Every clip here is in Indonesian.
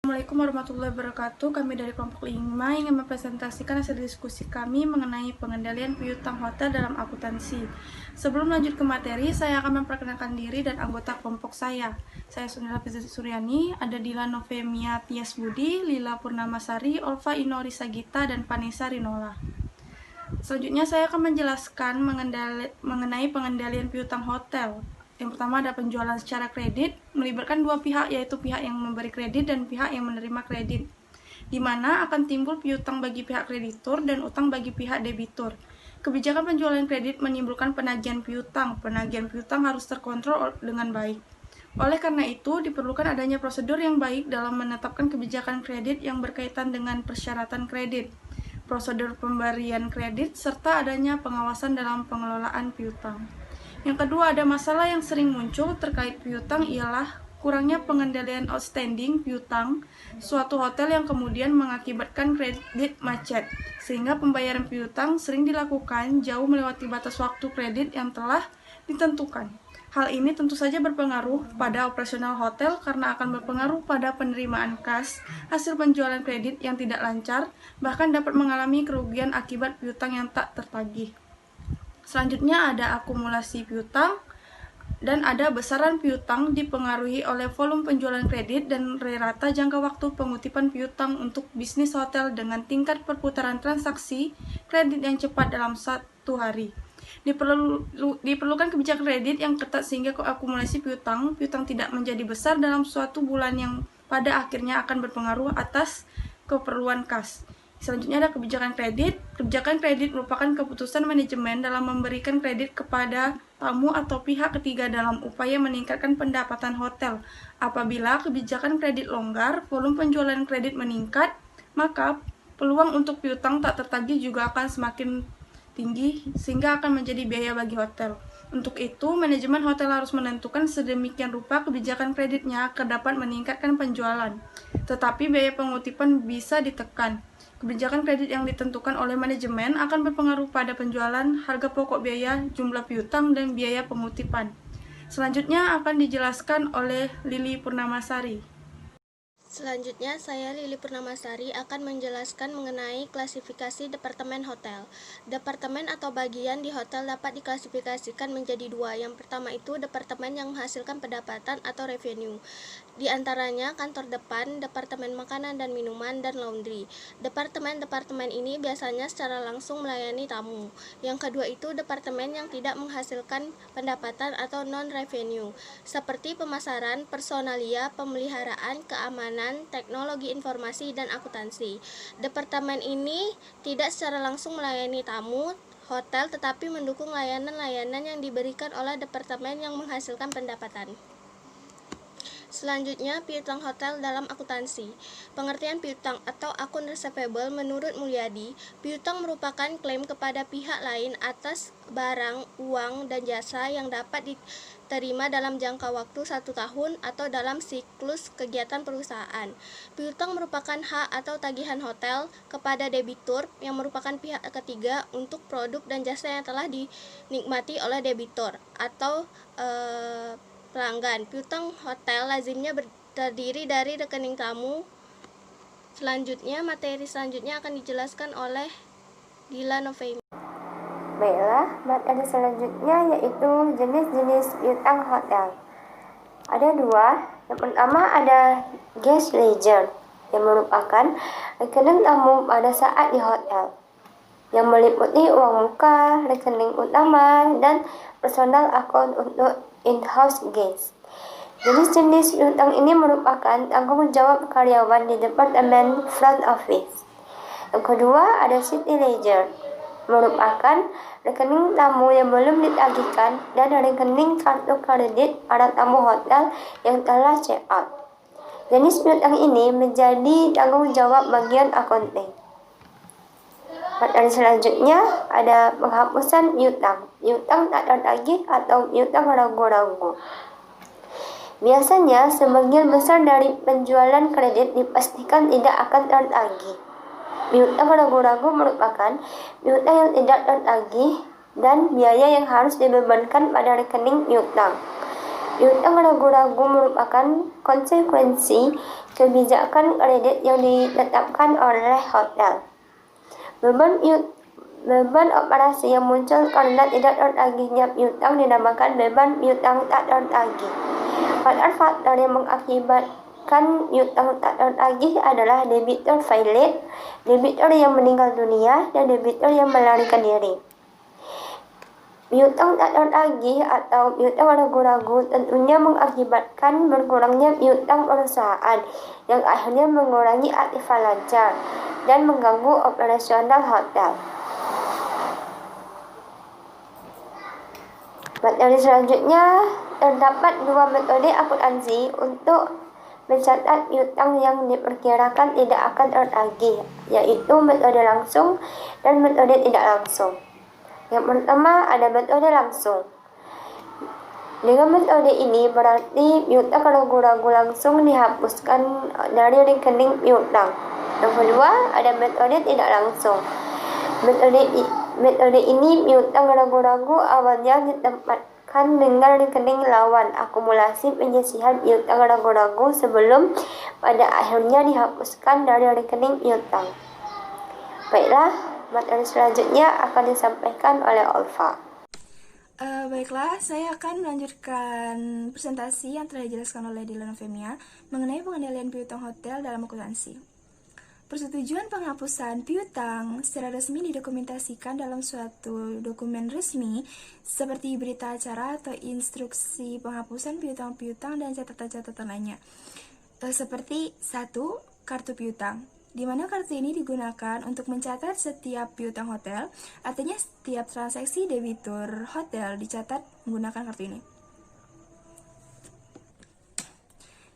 Assalamualaikum warahmatullahi wabarakatuh. Kami dari kelompok 5 ingin mempresentasikan hasil diskusi kami mengenai pengendalian piutang hotel dalam akuntansi. Sebelum lanjut ke materi, saya akan memperkenalkan diri dan anggota kelompok saya. Saya Sunila Fitri Suryani, ada Dila Novemia Tias Budi, Lila Purnamasari, Olva Inori Sagita, dan Vanessa Rinola. Selanjutnya saya akan menjelaskan mengenai pengendalian piutang hotel. Yang pertama ada penjualan secara kredit, melibatkan dua pihak, yaitu pihak yang memberi kredit dan pihak yang menerima kredit, di mana akan timbul piutang bagi pihak kreditur dan utang bagi pihak debitur. Kebijakan penjualan kredit menimbulkan penagihan piutang. Penagihan piutang harus terkontrol dengan baik. Oleh karena itu, diperlukan adanya prosedur yang baik dalam menetapkan kebijakan kredit yang berkaitan dengan persyaratan kredit, prosedur pemberian kredit, serta adanya pengawasan dalam pengelolaan piutang. Yang kedua, ada masalah yang sering muncul terkait piutang ialah kurangnya pengendalian outstanding piutang suatu hotel yang kemudian mengakibatkan kredit macet, sehingga pembayaran piutang sering dilakukan jauh melewati batas waktu kredit yang telah ditentukan. Hal ini tentu saja berpengaruh pada operasional hotel karena akan berpengaruh pada penerimaan kas hasil penjualan kredit yang tidak lancar, bahkan dapat mengalami kerugian akibat piutang yang tak tertagih. Selanjutnya ada akumulasi piutang dan ada besaran piutang dipengaruhi oleh volume penjualan kredit dan rata jangka waktu pengutipan piutang untuk bisnis hotel dengan tingkat perputaran transaksi kredit yang cepat dalam satu hari. Diperlukan kebijakan kredit yang ketat sehingga akumulasi piutang tidak menjadi besar dalam suatu bulan yang pada akhirnya akan berpengaruh atas keperluan kas. Selanjutnya ada kebijakan kredit. Kebijakan kredit merupakan keputusan manajemen dalam memberikan kredit kepada tamu atau pihak ketiga dalam upaya meningkatkan pendapatan hotel. Apabila kebijakan kredit longgar, volume penjualan kredit meningkat, maka peluang untuk piutang tak tertagih juga akan semakin tinggi sehingga akan menjadi biaya bagi hotel. Untuk itu, manajemen hotel harus menentukan sedemikian rupa kebijakan kreditnya agar dapat meningkatkan penjualan. Tetapi biaya pengutipan bisa ditekan. Kebijakan kredit yang ditentukan oleh manajemen akan berpengaruh pada penjualan, harga pokok biaya, jumlah piutang, dan biaya pengutipan. Selanjutnya akan dijelaskan oleh Lili Purnamasari. Selanjutnya, saya Lili Purnamasari akan menjelaskan mengenai klasifikasi departemen hotel. Departemen atau bagian di hotel dapat diklasifikasikan menjadi dua. Yang pertama itu departemen yang menghasilkan pendapatan atau revenue. Di antaranya kantor depan, departemen makanan dan minuman, dan laundry. Departemen-departemen ini biasanya secara langsung melayani tamu. Yang kedua itu departemen yang tidak menghasilkan pendapatan atau non-revenue, seperti pemasaran, personalia, pemeliharaan, keamanan, teknologi informasi, dan akuntansi. Departemen ini tidak secara langsung melayani tamu hotel tetapi mendukung layanan-layanan yang diberikan oleh departemen yang menghasilkan pendapatan. Selanjutnya, piutang hotel dalam akuntansi. Pengertian piutang atau akun receivable menurut Mulyadi, piutang merupakan klaim kepada pihak lain atas barang, uang, dan jasa yang dapat diterima dalam jangka waktu 1 tahun atau dalam siklus kegiatan perusahaan. Piutang merupakan hak atau tagihan hotel kepada debitur yang merupakan pihak ketiga untuk produk dan jasa yang telah dinikmati oleh debitur atau pelanggan. Piutang hotel lazimnya terdiri dari rekening tamu. Selanjutnya, materi selanjutnya akan dijelaskan oleh Dila Novemia. Baiklah, materi selanjutnya yaitu jenis-jenis piutang hotel. Ada dua. Yang pertama ada guest ledger, yang merupakan rekening tamu pada saat di hotel, yang meliputi uang muka, rekening utama, dan personal account untuk in-house guest. Jenis-jenis piutang ini merupakan tanggung jawab karyawan di departemen front office. Yang kedua ada city ledger, merupakan rekening tamu yang belum ditagihkan dan rekening kartu kredit para tamu hotel yang telah check out. Jenis piutang ini menjadi tanggung jawab bagian accounting. Materi selanjutnya ada penghapusan piutang, piutang tak tertagih atau piutang ragu-ragu. Biasanya sebagian besar dari penjualan kredit dipastikan tidak akan tertagih. Piutang ragu-ragu merupakan piutang yang tidak tertagih dan biaya yang harus dibebankan pada rekening piutang. Piutang ragu-ragu merupakan konsekuensi kebijakan kredit yang ditetapkan oleh hotel. Beban operasi yang muncul karena tidak tertagihnya piutang dinamakan beban piutang tak tertagih. Faktor-faktor yang mengakibatkan piutang tak tertagih adalah debitur failit, debitur yang meninggal dunia, dan debitur yang melarikan diri. Piutang tak tertagih atau piutang ragu-ragu tentunya mengakibatkan berkurangnya piutang perusahaan yang akhirnya mengurangi aktiva lancar dan mengganggu operasional hotel. Materi selanjutnya, terdapat dua metode akuntansi untuk mencatat piutang yang diperkirakan tidak akan tertagih, yaitu metode langsung dan metode tidak langsung. Yang pertama ada metode langsung. Dengan metode ini berarti piutang ragu-ragu langsung dihapuskan dari rekening piutang. Yang kedua ada metode tidak langsung. Metode ini piutang ragu-ragu awalnya ditempatkan dengan rekening lawan akumulasi penyisihan piutang ragu-ragu sebelum pada akhirnya dihapuskan dari rekening piutang. Baiklah, materi selanjutnya akan disampaikan oleh Olfa. Baiklah, saya akan melanjutkan presentasi yang telah dijelaskan oleh Dylan Novemia mengenai pengendalian piutang hotel dalam akuntansi. Persetujuan penghapusan piutang secara resmi didokumentasikan dalam suatu dokumen resmi seperti berita acara atau instruksi penghapusan piutang-piutang dan catatan-catatan lainnya. Seperti 1. Kartu piutang, di mana kartu ini digunakan untuk mencatat setiap piutang hotel, artinya setiap transaksi debitur hotel dicatat menggunakan kartu ini.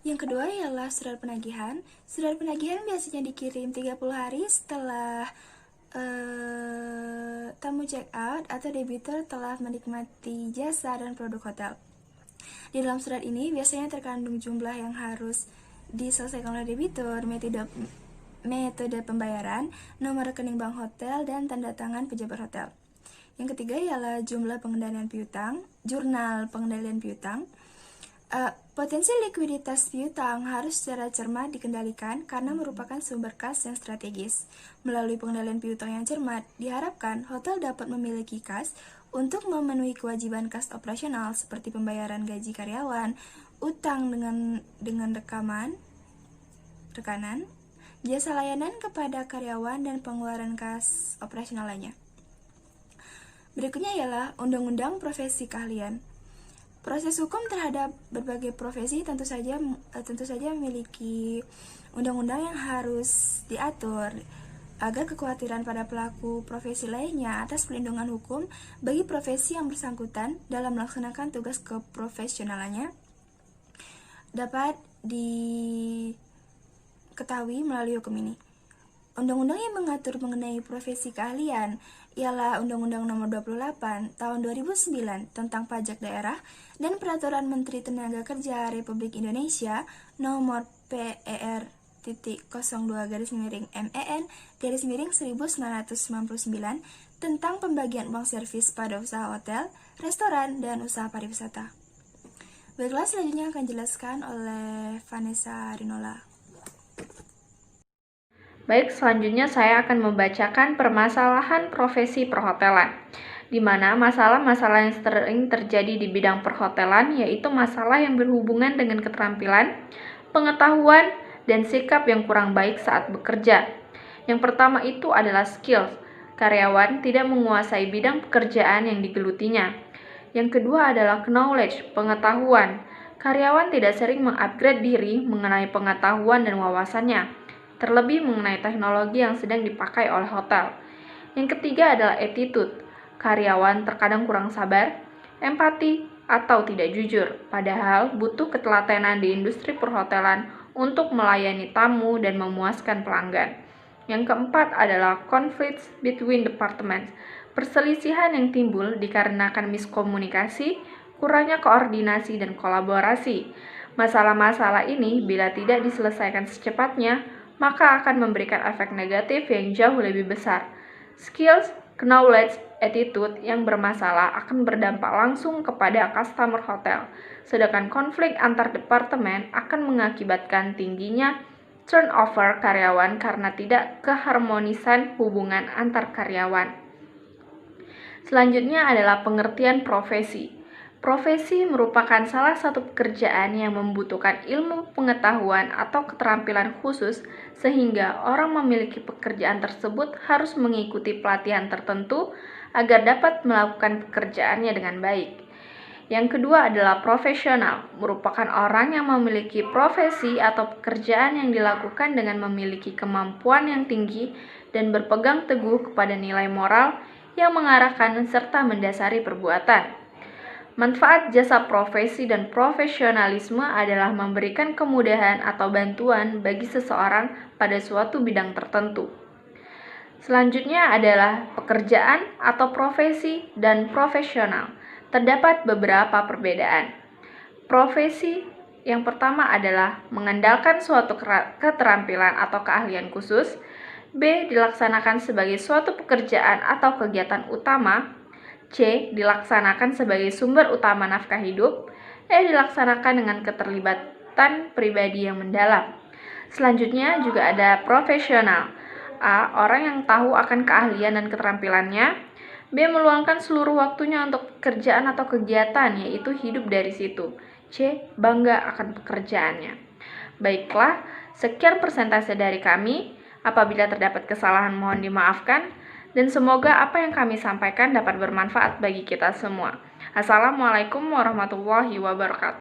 Yang kedua ialah surat penagihan. Surat penagihan biasanya dikirim 30 hari setelah tamu check out atau debitur telah menikmati jasa dan produk hotel. Di dalam surat ini biasanya terkandung jumlah yang harus diselesaikan oleh debitur, metode pembayaran, nomor rekening bank hotel, dan tanda tangan pejabat hotel. Yang ketiga ialah jumlah pengendalian piutang, jurnal pengendalian piutang. Potensi likuiditas piutang harus secara cermat dikendalikan karena merupakan sumber kas yang strategis. Melalui pengendalian piutang yang cermat, diharapkan hotel dapat memiliki kas untuk memenuhi kewajiban kas operasional seperti pembayaran gaji karyawan, utang dengan rekanan, jasa layanan kepada karyawan, dan pengeluaran kas operasional lainnya. Berikutnya ialah undang-undang profesi keahlian. Proses hukum terhadap berbagai profesi tentu saja memiliki undang-undang yang harus diatur agar kekhawatiran pada pelaku profesi lainnya atas perlindungan hukum bagi profesi yang bersangkutan dalam melaksanakan tugas keprofesionalannya dapat diketahui melalui hukum ini. Undang-undang yang mengatur mengenai profesi keahlian ialah Undang-Undang Nomor 28 Tahun 2009 tentang Pajak Daerah dan Peraturan Menteri Tenaga Kerja Republik Indonesia Nomor PER.02-MEN-1999 tentang pembagian uang servis pada usaha hotel, restoran, dan usaha pariwisata. Baiklah, selanjutnya akan dijelaskan oleh Vanessa Rinola. Baik, selanjutnya saya akan membacakan permasalahan profesi perhotelan, di mana masalah-masalah yang sering terjadi di bidang perhotelan yaitu masalah yang berhubungan dengan keterampilan, pengetahuan, dan sikap yang kurang baik saat bekerja. Yang pertama itu adalah skills. Karyawan tidak menguasai bidang pekerjaan yang digelutinya. Yang kedua adalah knowledge, pengetahuan. Karyawan tidak sering mengupgrade diri mengenai pengetahuan dan wawasannya, terlebih mengenai teknologi yang sedang dipakai oleh hotel. Yang ketiga adalah attitude. Karyawan terkadang kurang sabar, empati, atau tidak jujur, padahal butuh ketelatenan di industri perhotelan untuk melayani tamu dan memuaskan pelanggan. Yang keempat adalah conflicts between departments. Perselisihan yang timbul dikarenakan miskomunikasi, kurangnya koordinasi dan kolaborasi. Masalah-masalah ini bila tidak diselesaikan secepatnya, maka akan memberikan efek negatif yang jauh lebih besar. Skills, Knowledge attitude yang bermasalah akan berdampak langsung kepada customer hotel, sedangkan konflik antar departemen akan mengakibatkan tingginya turnover karyawan karena tidak keharmonisan hubungan antar karyawan. Selanjutnya adalah pengertian profesi. Profesi merupakan salah satu pekerjaan yang membutuhkan ilmu pengetahuan atau keterampilan khusus sehingga orang memiliki pekerjaan tersebut harus mengikuti pelatihan tertentu agar dapat melakukan pekerjaannya dengan baik. Yang kedua adalah profesional, merupakan orang yang memiliki profesi atau pekerjaan yang dilakukan dengan memiliki kemampuan yang tinggi dan berpegang teguh kepada nilai moral yang mengarahkan serta mendasari perbuatan. Manfaat jasa profesi dan profesionalisme adalah memberikan kemudahan atau bantuan bagi seseorang pada suatu bidang tertentu. Selanjutnya adalah pekerjaan atau profesi dan profesional. Terdapat beberapa perbedaan. Profesi yang pertama adalah mengandalkan suatu keterampilan atau keahlian khusus. B. Dilaksanakan sebagai suatu pekerjaan atau kegiatan utama. C. Dilaksanakan sebagai sumber utama nafkah hidup. E. Dilaksanakan dengan keterlibatan pribadi yang mendalam. Selanjutnya juga ada profesional. A. Orang yang tahu akan keahlian dan keterampilannya. B. Meluangkan seluruh waktunya untuk pekerjaan atau kegiatan, yaitu hidup dari situ. C. Bangga akan pekerjaannya. Baiklah, sekian persentase dari kami. Apabila terdapat kesalahan mohon dimaafkan. Dan semoga apa yang kami sampaikan dapat bermanfaat bagi kita semua. Assalamualaikum warahmatullahi wabarakatuh.